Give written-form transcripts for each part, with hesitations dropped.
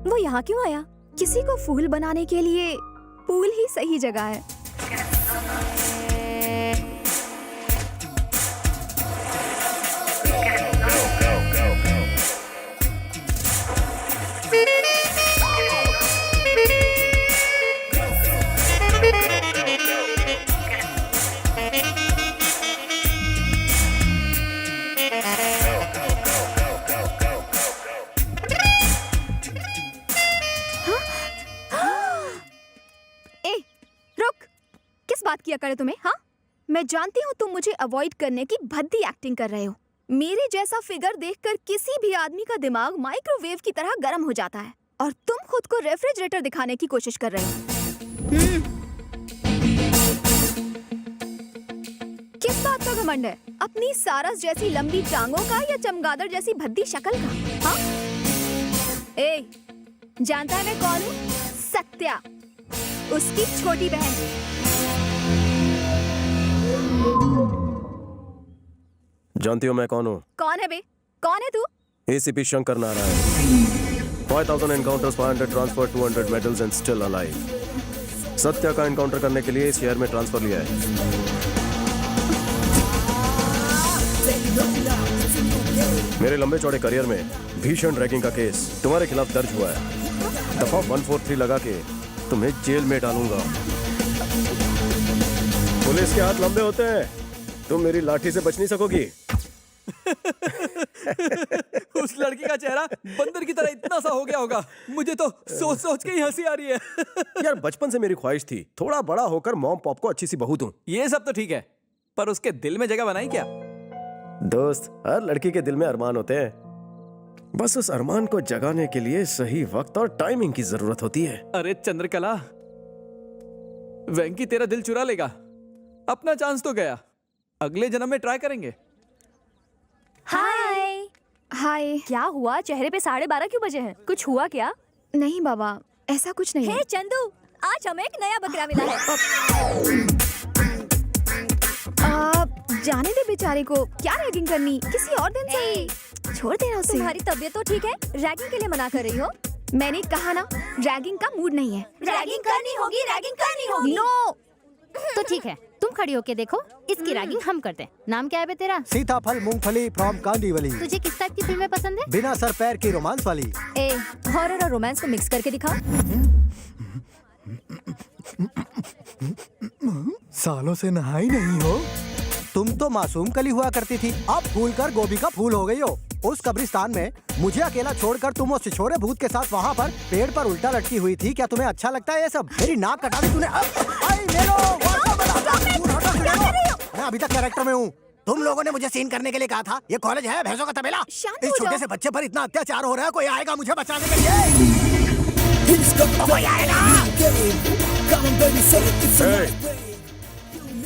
वो यहाँ क्यों आया? किसी को फूल बनाने के लिए पूल ही सही जगह है। बात किया करे तुम्हें? हाँ, मैं जानती हूँ तुम मुझे अवॉइड करने की भद्दी एक्टिंग कर रहे हो। मेरे जैसा फिगर देखकर किसी भी आदमी का दिमाग माइक्रोवेव की तरह गर्म हो जाता है और तुम खुद को रेफ्रिजरेटर दिखाने की कोशिश कर रहे हो। किस बात का घमंड है? अपनी सारस जैसी लंबी टांगों का या चमगादड़ जैसी भद्दी शक्ल का? हाँ? ए, जानता है मैं कौन हूँ? सत्या, उसकी छोटी बहन। जानती हो मैं कौन हूँ? कौन है बे? कौन है तू? ACP Shankar Narayan. 5000 encounters, 500 transfer, 200 medals and still alive. Satya का एनकाउंटर करने के लिए इस शहर में ट्रांसफर लिया है। मेरे लंबे चौड़े करियर में भीषण रैगिंग का केस तुम्हारे खिलाफ दर्ज हुआ है। दफा 143 लगा के तुम्हें जेल में डालूंगा। पुलिस के हाथ लंबे होते हैं, तुम मेरी लाठी से बच नहीं सकोगी। उस लड़की का चेहरा बंदर की तरह इतना सा हो गया होगा, मुझे तो सोच सोच के ही हंसी आ रही है। यार बचपन से मेरी ख्वाहिश थी थोड़ा बड़ा होकर मॉम पॉप को अच्छी सी बहू दूं। ये सब तो ठीक है, पर उसके दिल में जगह बनाई क्या? दोस्त, हर लड़की के दिल में अरमान होते हैं, बस उस अरमान को जगाने के लिए सही वक्त और टाइमिंग की जरूरत होती है। अरे चंद्रकला, वेंकी तेरा दिल चुरा लेगा। अपना चांस तो गया, अगले जन्म में ट्राई करेंगे। हाय हाय। क्या हुआ? चेहरे पे 12:30 क्यों बजे हैं? कुछ हुआ क्या? नहीं बाबा, ऐसा कुछ नहीं है। चंदू, आज हमें एक नया बकरा मिला है। जाने दे बेचारे को, क्या रैगिंग करनी, किसी और दिन से छोड़ देना उसे। तुम्हारी तबीयत तो ठीक है? रैगिंग के लिए मना कर रही हो? मैंने कहा ना, रैगिंग का मूड नहीं है। रैगिंग करनी होगी, रैगिंग करनी होगी। नो। तो ठीक है, तुम खड़ी होके देखो, इसकी रैगिंग हम करते हैं। नाम क्या है बे तेरा? सीताफल मूंगफली फ्रॉम कांदीवली। तुझे किस टाइप की फिल्में पसंद है? बिना सर पैर की रोमांस वाली। ए, हॉरर और रोमांस को मिक्स करके दिखाओ। सालों से नहाई नहीं हो? तुम तो मासूम कली हुआ करती थी, अब फूल कर गोभी का फूल हो गई हो। उस कब्रिस्तान में मुझे अकेला छोड़कर तुम उस छिछोरे भूत के साथ वहाँ पर पेड़ पर उल्टा लटकी हुई थी। क्या तुम्हें अच्छा लगता है ये सब? मेरी नाक कटा दी तूने। मैं अभी तक कैरेक्टर में हूँ। तुम लोगों ने मुझे सीन करने के लिए कहा था। ये कॉलेज है भैंसों का तबेला? इस छोटे से बच्चे पर इतना अत्याचार हो रहा है, कोई आएगा मुझे बचाने के लिए? कोई आएगा?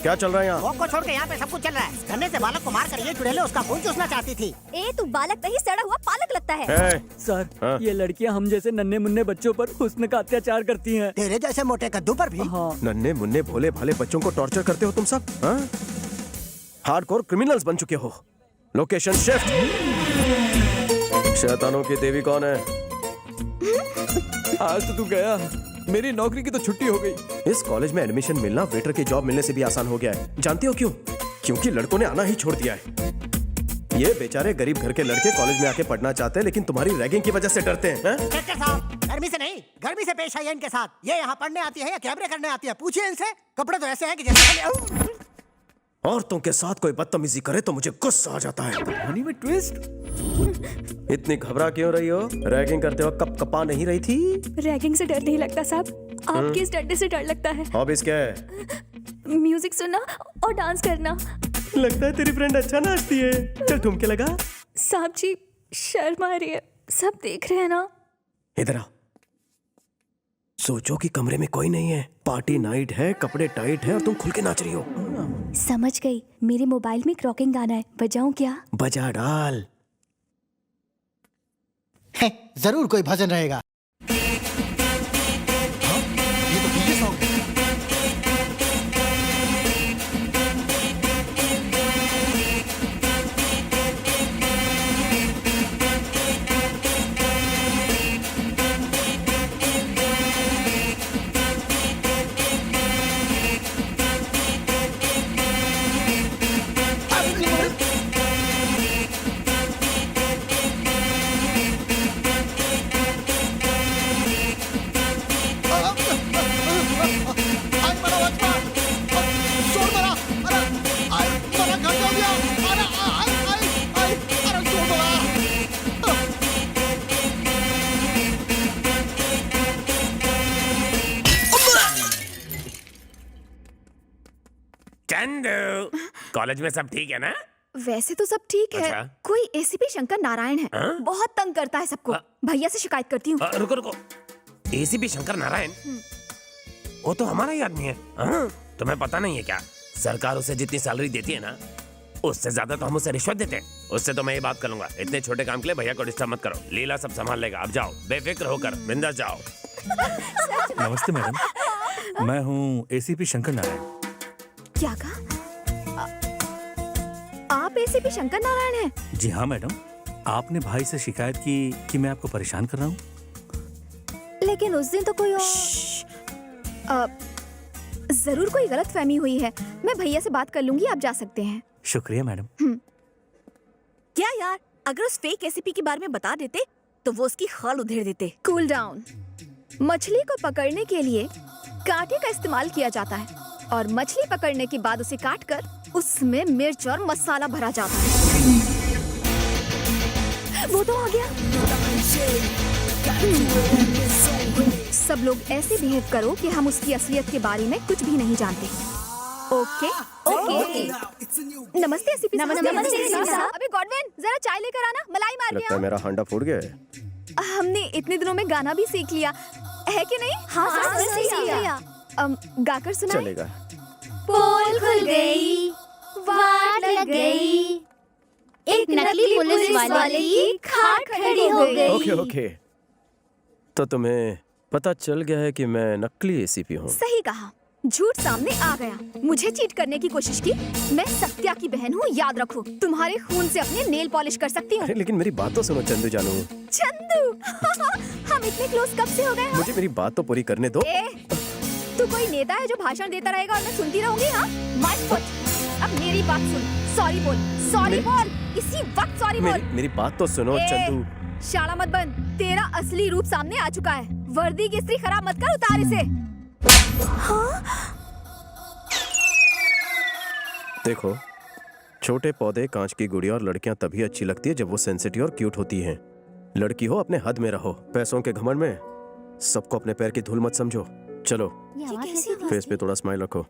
क्या चल रहा है यहाँ? को छोड़ के यहाँ पे सब कुछ चल रहा है। गन्ने से बालक को मार कर ये चुड़ैले उसका खून चूसना चाहती थी। ए, तू बालक नहीं, सड़ा हुआ पालक लगता है। सर, हाँ? ये लड़कियाँ हम जैसे नन्हे मुन्ने बच्चों पर हुस्न का अत्याचार करती हैं। तेरे जैसे मोटे कद्दू पर भी। हाँ। नन्हे मुन्ने भोले भाले बच्चों को टॉर्चर करते हो तुम सब? हार्डकोर क्रिमिनल्स बन चुके हो। Location shift. शैतानों की देवी कौन है? आज तो तू गया, मेरी नौकरी की तो छुट्टी हो गई। इस कॉलेज में एडमिशन मिलना वेटर की जॉब मिलने से भी आसान हो गया है। जानती हो क्यों? क्योंकि लड़कों ने आना ही छोड़ दिया है। ये बेचारे गरीब घर के लड़के कॉलेज में आके पढ़ना चाहते हैं, लेकिन तुम्हारी रैगिंग की वजह से डरते हैं। डॉक्टर साहब, गर्मी से नहीं, गर्मी से पेश आई है इनके साथ। ये यहाँ पढ़ने आती है या कैमरे करने आती है? पूछिए इनसे। कपड़े तो ऐसे हैं कि जैसे औरतों के साथ कोई बदतमीजी करे तो मुझे गुस्सा आ जाता है। कहानी में ट्विस्ट। इतनी घबरा क्यों रही हो? रैगिंग करते वक्त कप कपा नहीं रही थी? रैगिंग से डर नहीं लगता साहब, आपके इस डंडे से डर लगता है। हॉबीज क्या है? म्यूजिक सुनना और डांस करना। लगता है तेरी फ्रेंड अच्छा नाचती है, चल ठुमके लगा। साहब जी, शर्म आ रही है, सब देख रहे हैं ना। इधर आ। सोचो कि कमरे में कोई नहीं है, पार्टी नाइट है, कपड़े टाइट है और तुम खुल के नाच रही हो। समझ गई, मेरे मोबाइल में क्रॉकिंग गाना है, बजाऊं क्या? बजा डाल। जरूर कोई भजन रहेगा। कॉलेज में सब ठीक है ना? वैसे तो सब ठीक है। अच्छा। कोई एसीपी शंकर नारायण है, हाँ? बहुत तंग करता है सबको। भैया से शिकायत करती हूँ। रुको रुको, एसीपी शंकर नारायण, वो तो हमारा ही आदमी है। हाँ? तुम्हें पता नहीं है क्या? सरकार उसे जितनी सैलरी देती है ना, उससे ज्यादा तो हम उसे रिश्वत देते हैं। उससे तो मैं ये बात कर लूंगा। इतने छोटे काम के लिए भैया को डिस्टर्ब मत करो। लीला सब संभाल लेगा। अब जाओ, बेफिक्र होकर बिंदास जाओ। नमस्ते मैडम, मैं हूँ एसीपी शंकर नारायण। क्या कहा? आप एसीपी शंकर नारायण हैं? जी हाँ मैडम, आपने भाई से शिकायत की कि मैं आपको परेशान कर रहा हूँ। लेकिन उस दिन तो कोई और... जरूर कोई गलतफहमी हुई है। मैं भैया से बात कर लूंगी, आप जा सकते हैं। शुक्रिया मैडम। क्या यार, अगर उस फेक एसीपी के बारे में बता देते तो वो उसकी खाल उधेड़ देते। Cool down. मछली को पकड़ने के लिए कांटे का इस्तेमाल किया जाता है और मछली पकड़ने के बाद उसे काटकर उसमें मिर्च और मसाला भरा जाता है। वो तो आ गया। सब लोग ऐसे बिहेव करो कि हम उसकी असलियत के बारे में कुछ भी नहीं जानते। Okay okay. नमस्ते एसीपी साहब। नमस्ते साहब। अबे गॉडविन, जरा चाय लेकर आना, मलाई मार लगता गया। है मेरा हांडा फूट गया है। हमने इतने दिनों में गाना भी सीख लिया है कि नहीं? हाँ, सीख लिया। गाकर सुना। चलेगा। पोल खुल गई, वाट लग गई, एक नकली पुलिस वाले की खाट खड़ी हो गई। ओके ओके, तो तुम्हें पता चल गया है कि मैं नकली एसीपी हूँ। सही कहा, झूठ सामने आ गया। मुझे चीट करने की कोशिश की। मैं सत्या की बहन हूँ, याद रखो। तुम्हारे खून से अपने नेल पॉलिश कर सकती हूँ। अरे लेकिन मेरी बात तो सुनो चंदू जानू। चंदू हम इतने क्लोज कब से हो गए? मुझे मेरी बात तो पूरी करने दो। तू कोई नेता है जो भाषण देता रहेगा और मैं सुनती रहूंगी? हाँ, माय फुट। अब मेरी बात सुन। सॉरी बोल, सॉरी बोल, इसी वक्त सॉरी बोल। मेरी बात तो सुनो चंदू। शाला मत बन, तेरा असली रूप सामने आ चुका है। वर्दी की इस्त्री खराब मत कर, उतार इसे। देखो, छोटे पौधे, कांच की गुड़िया और लड़कियां तभी अच्छी लगती है जब वो सेंसिटिव और क्यूट होती हैं। लड़की हो, अपने हद में रहो। पैसों के घमंड में सबको अपने पैर की धूल मत समझो। चलो, फेस पे थोड़ा स्माइल रखो।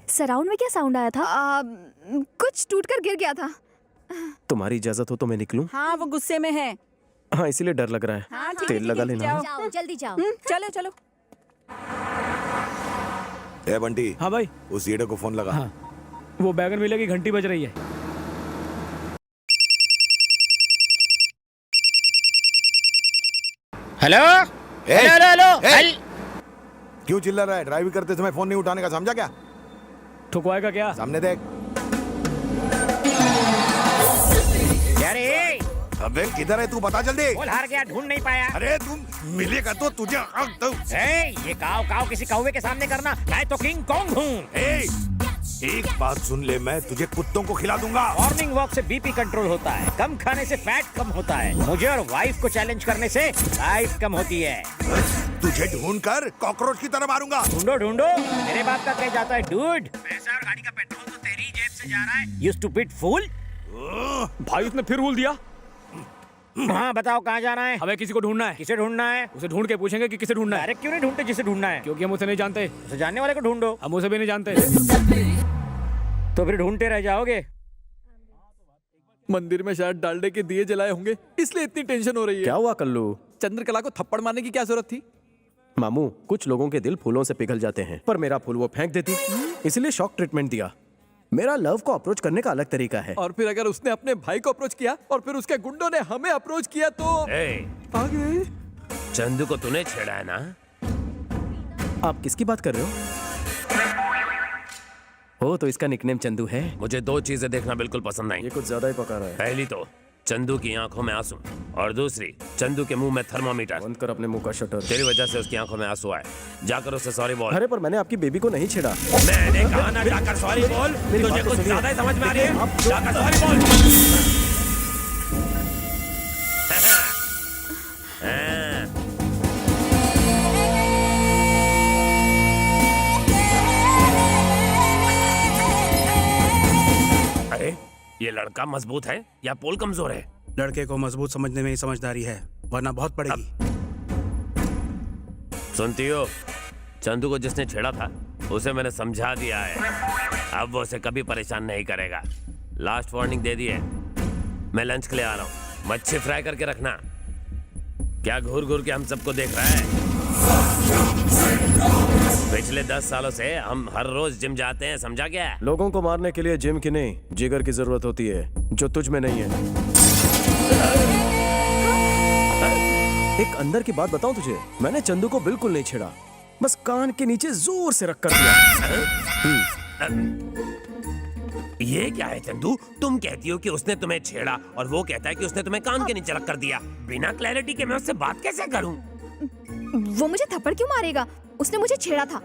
सराउंड में क्या साउंड आया था? कुछ टूटकर गिर गया था। तुम्हारी इजाजत हो तो मैं निकलूं? हाँ, वो गुस्से में है। हाँ, इसीलिए डर लग रहा है। हाँ, ठीक तेल है, लगा ठीक है, लेना। जाओ, जल्दी जाओ। चलो चलो। ए बंटी, हाँ भाई। उस ईडे को फोन लगा। हाँ, वो बैगन मिले की घंटी बज रही है। हेलो ए, हेलो हेलो ए, हेल- क्यों चिल्ला रहा है? ड्राइव करते समय फोन नहीं उठाने का, समझा क्या? ठुकवाएगा क्या? सामने देख। अरे अबे किधर है तू? बता जल्दी। बोल, हार गया, ढूंढ नहीं पाया। अरे तुम मिलेगा तो तुझे ये काव काव किसी कौवे के सामने करना, मैं तो किंग कॉन्ग हूँ। एक बात सुन ले, मैं तुझे कुत्तों को खिला दूंगा। मॉर्निंग वॉक से बीपी कंट्रोल होता है, कम खाने से फैट कम होता है, मुझे और वाइफ को चैलेंज करने से लाइफ कम होती है। तुझे ढूंढ कर कॉकरोच की तरह मारूंगा। ढूंढो ढूंढो, मेरे बाप का कह जाता है डूड। पैसा और गाड़ी का पेट्रोल तो तेरी जेब से जा रहा है, यू स्टूपिड फूल। भाई उसने फिर भूल दिया। हाँ बताओ, कहाँ जाना है? हमें किसी को ढूंढना है। किसे ढूंढना है? उसे ढूंढ के पूछेंगे कि किसे ढूंढना है। डायरेक्ट क्यों नहीं ढूंढते जिसे ढूंढना है? क्योंकि हम उसे नहीं जानते। उसे जानने वाले को ढूंढो। हम उसे भी नहीं जानते। तो फिर ढूंढते रह जाओगे। मंदिर में शायद डालडे के दिए जलाए होंगे, इसलिए इतनी टेंशन हो रही है। क्या हुआ कल्लू? चंद्रकला को थप्पड़ मारने की क्या जरूरत थी? मामू, कुछ लोगों के दिल फूलों से पिघल जाते हैं, पर मेरा फूल वो फेंक देती, इसलिए शॉक ट्रीटमेंट दिया। मेरा लव को अप्रोच करने का अलग तरीका है। और फिर अगर उसने अपने भाई को अप्रोच किया और फिर उसके गुंडों ने हमें अप्रोच किया तो आगे। चंदू को तूने छेड़ा है ना? आप किसकी बात कर रहे हो? ओ, तो इसका निकनेम चंदू है। मुझे दो चीजें देखना बिल्कुल पसंद नहीं। ये कुछ ज्यादा ही पका रहा है। पहली तो चंदू की आंखों में आंसू, और दूसरी चंदू के मुंह में थर्मामीटर। बंद कर अपने मुंह का शटर। तेरी वजह से उसकी आंखों में आंसू आए। जाकर उसे सॉरी बोल। अरे पर मैंने आपकी बेबी को नहीं छेड़ा। मैंने कहा ना, जाकर सॉरी बोल। तुझे कुछ ज्यादा ही समझ में आ रही है, जाकर सॉरी बोल। अरे ये लड़का मजबूत है या पोल कमजोर है? लड़के को मजबूत समझने में ही समझदारी है, वरना बहुत पड़ेगी। सुनती हो, चंदू को जिसने छेड़ा था उसे मैंने समझा दिया है। अब वो उसे कभी परेशान नहीं करेगा। लास्ट वार्निंग दे दी है। मैं लंच के लिए आ रहा हूँ। मच्छी फ्राई करके रखना। क्या घूर घूर के हम सबको देख रहा है? पिछले 10 सालों से हम हर रोज जिम जाते हैं, समझा क्या? लोगों को मारने के लिए जिम की नहीं, जिगर की जरूरत होती है, जो तुझ में नहीं है। एक अंदर की बात बताऊं तुझे, मैंने चंदू को बिल्कुल नहीं छेड़ा, बस कान के नीचे जोर से रख कर दिया। ये क्या है चंदू? तुम कहती हो कि उसने तुम्हें छेड़ा और वो कहता है कि उसने तुम्हें कान के नीचे रख कर दिया। बिना क्लैरिटी के मैं उससे बात कैसे करूं? वो मुझे थप्पड़ क्यों मारेगा? उसने मुझे छेड़ा था।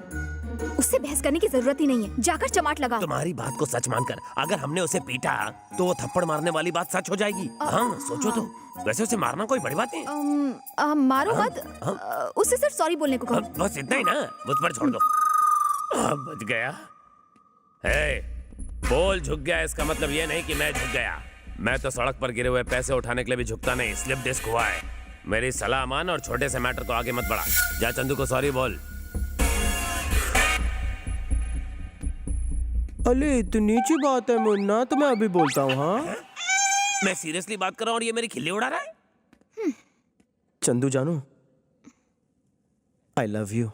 उससे बहस करने की जरूरत ही नहीं है। जाकर चमाट लगाओ। तुम्हारी बात को सच मानकर अगर हमने उसे पीटा तो वो थप्पड़ मारने वाली बात सच हो जाएगी। हाँ, सोचो तो। वैसे उसे मारना कोई बड़ी बात नहीं। मारो मत। उससे सिर्फ सॉरी बोलने को कहो। बस इतना ही ना, मुझ पर छोड़ दो। बच गया। पोल झुक गया, इसका मतलब ये नहीं कि मैं झुक गया। मैं तो सड़क पर गिरे हुए पैसे उठाने के लिए भी झुकता नहीं। स्लिप डिस्क हुआ है। मेरी सलाह मान और छोटे से मैटर को आगे मत बढ़ा। जा चंदू को सॉरी बोल। अले इतनी सी बात है मुन्ना, तो मैं अभी बोलता हूँ। हाँ, मैं सीरियसली बात कर रहा हूँ और ये मेरी खिल्ली उड़ा रहा है। चंदू जानू, आई लव यू।